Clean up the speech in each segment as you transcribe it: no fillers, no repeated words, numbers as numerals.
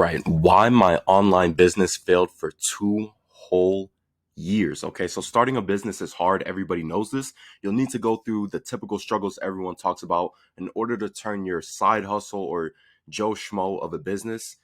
Right. Why my online business failed for 2 whole years. Okay. So starting a business is hard. Everybody knows this. You'll need to go through the typical struggles everyone talks about in order to turn your side hustle or Joe Schmo of a business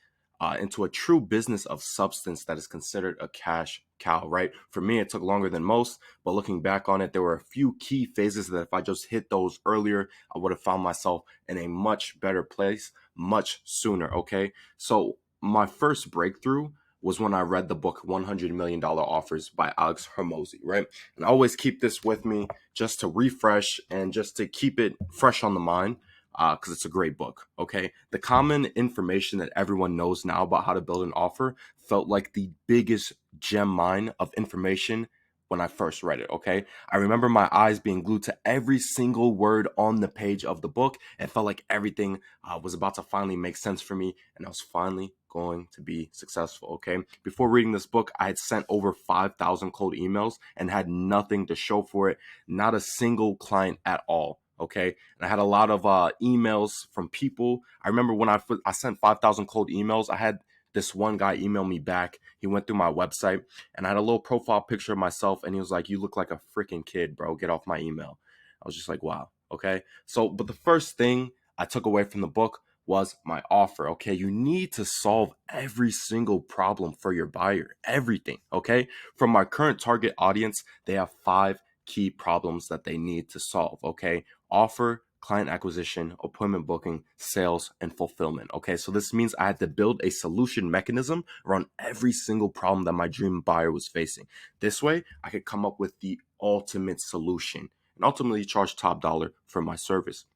into a true business of substance that is considered a cash cow, right? For me, it took longer than most, but looking back on it, there were a few key phases that if I just hit those earlier, I would have found myself in a much better place much sooner. Okay. So my first breakthrough was when I read the book $100 Million Offers by Alex Hermosi, right? And I always keep this with me just to refresh and just to keep it fresh on the mind because it's a great book, okay? The common information that everyone knows now about how to build an offer felt like the biggest gem mine of information when I first read it, okay? I remember my eyes being glued to every single word on the page of the book. It felt like everything was about to finally make sense for me, and I was finally going to be successful. Okay. Before reading this book, I had sent over 5,000 cold emails and had nothing to show for it, not a single client at all. Okay. And I had a lot of emails from people. I remember when I sent 5,000 cold emails, I had this one guy email me back. He went through my website and I had a little profile picture of myself and he was like, "You look like a freaking kid, bro. Get off my email." I was just like, wow. Okay. So, but the first thing I took away from the book was my offer. Okay. You need to solve every single problem for your buyer, everything. Okay. From my current target audience, they have 5 key problems that they need to solve. Okay. Offer, client acquisition, appointment booking, sales, and fulfillment. Okay. So this means I had to build a solution mechanism around every single problem that my dream buyer was facing. This way, I could come up with the ultimate solution and ultimately charge top dollar for my service.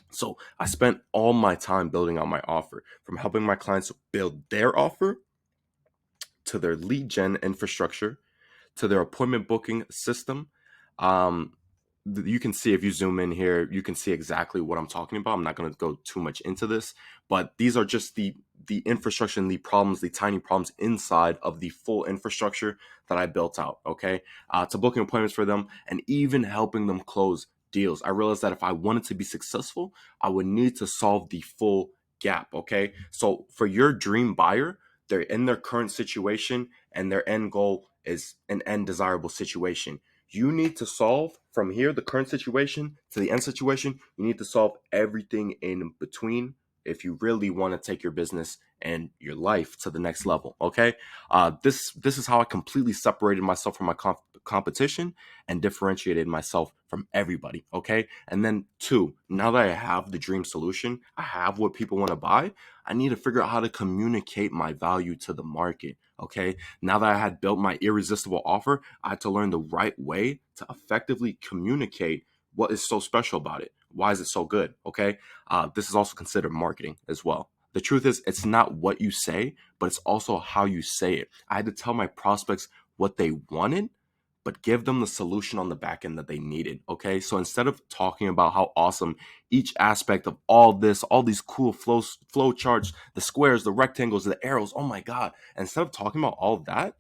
So I spent all my time building out my offer, from helping my clients build their offer to their lead gen infrastructure to their appointment booking system. Um, you can see if you zoom in here, you can see exactly what I'm talking about. I'm not going to go too much into this, but these are just the infrastructure and the problems, the tiny problems inside of the full infrastructure that I built out. Okay, to booking appointments for them and even helping them close deals. I realized that if I wanted to be successful, I would need to solve the full gap. Okay, so for your dream buyer, they're in their current situation and their end goal is an end desirable situation. You need to solve from here, the current situation, to the end situation. You need to solve everything in between if you really want to take your business and your life to the next level. Okay, this is how I completely separated myself from my competition and differentiated myself from everybody. Okay, and then two, now that I have the dream solution, I have what people want to buy. I need to figure out how to communicate my value to the market. Okay, now that I had built my irresistible offer, I had to learn the right way to effectively communicate what is so special about it. Why is it so good? Okay, this is also considered marketing as well. The truth is, it's not what you say, but it's also how you say it. I had to tell my prospects what they wanted, but give them the solution on the back end that they needed. Okay. So instead of talking about how awesome each aspect of all this, all these cool flow charts, the squares, the rectangles, the arrows, oh my God. Instead of talking about all that,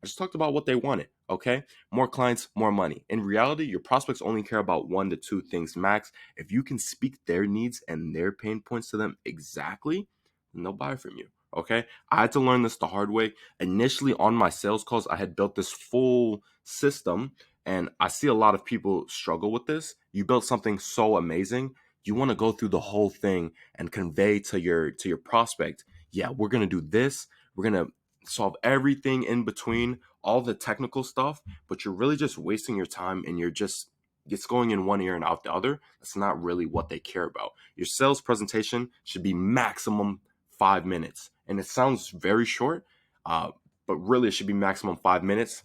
I just talked about what they wanted. Okay. More clients, more money. In reality, your prospects only care about 1 to 2 things max. If you can speak their needs and their pain points to them exactly, then they'll buy from you. Okay. I had to learn this the hard way. Initially, on my sales calls, I had built this full system, and I see a lot of people struggle with this. You built something so amazing. You want to go through the whole thing and convey to your prospect, yeah, we're gonna do this. We're gonna solve everything in between, all the technical stuff, but you're really just wasting your time and you're just it's going in one ear and out the other. That's not really what they care about. Your sales presentation should be maximum 5 minutes. And it sounds very short, uh, but really it should be maximum 5 minutes.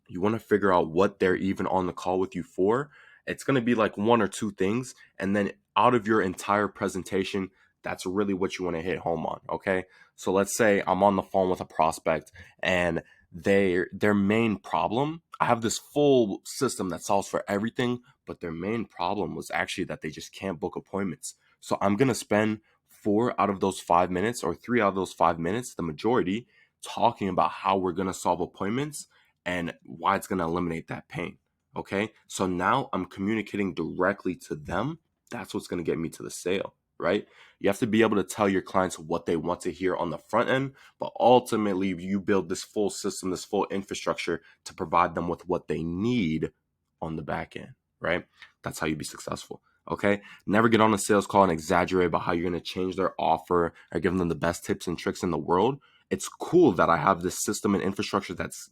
You want to figure out what they're even on the call with you for. It's going to be like 1 or 2 things. And then out of your entire presentation, that's really what you want to hit home on. Okay. So let's say I'm on the phone with a prospect and their main problem, I have this full system that solves for everything, but their main problem was actually that they just can't book appointments. So I'm going to spend 4 out of those 5 minutes or 3 out of those 5 minutes, the majority, talking about how we're going to solve appointments and why it's going to eliminate that pain. Okay. So now I'm communicating directly to them. That's what's going to get me to the sale. right? You have to be able to tell your clients what they want to hear on the front end, but ultimately you build this full system, this full infrastructure to provide them with what they need on the back end, right? That's how you be successful. Okay. Never get on a sales call and exaggerate about how you're going to change their offer or give them the best tips and tricks in the world. It's cool that I have this system and infrastructure that's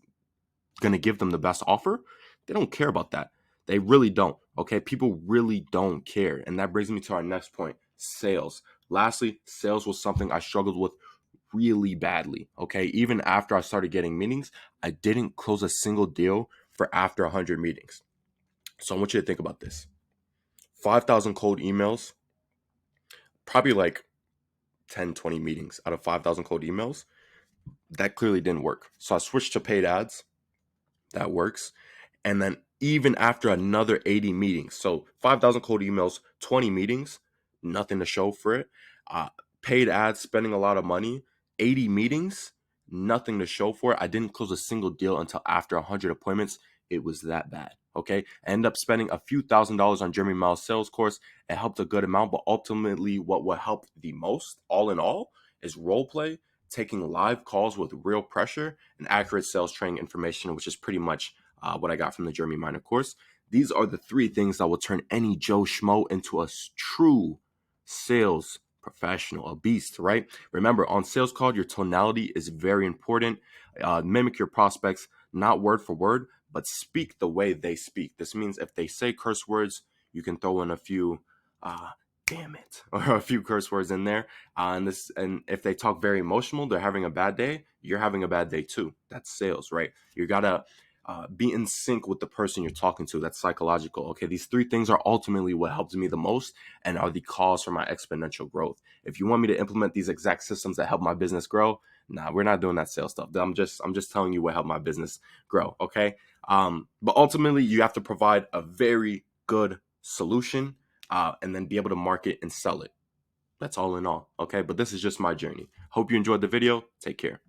going to give them the best offer. They don't care about that. They really don't. Okay. People really don't care. And that brings me to our next point, sales. Lastly, sales was something I struggled with really badly. Okay. Even after I started getting meetings, I didn't close a single deal for after 100 meetings. So I want you to think about this 5,000 cold emails, probably like 10, 20 meetings out of 5,000 cold emails. That clearly didn't work. So I switched to paid ads. That works. And then even after another 80 meetings, so 5,000 cold emails, 20 meetings, nothing to show for it. Paid ads, spending a lot of money, 80 meetings, nothing to show for it. I didn't close a single deal until after 100 appointments. It was that bad. Okay. I ended up spending a few $1,000s on Jeremy Miles' sales course. It helped a good amount, but ultimately, what will help the most, all in all, is role play, taking live calls with real pressure, and accurate sales training information, which is pretty much what I got from the Jeremy Miner course. These are the three things that will turn any Joe Schmo into a true sales professional, a beast, right? Remember, on sales call, your tonality is very important. Mimic your prospects, not word for word, but speak the way they speak. This means if they say curse words, you can throw in a few damn it or a few curse words in there. And if they talk very emotional, they're having a bad day, you're having a bad day too. That's sales, right? You gotta be in sync with the person you're talking to. That's psychological. Okay, these three things are ultimately what helps me the most and are the cause for my exponential growth. If you want me to implement these exact systems that help my business grow, nah, we're not doing that sales stuff. I'm just telling you what helped my business grow. Okay, but ultimately you have to provide a very good solution and then be able to market and sell it. That's all in all. Okay, but this is just my journey. Hope you enjoyed the video. Take care.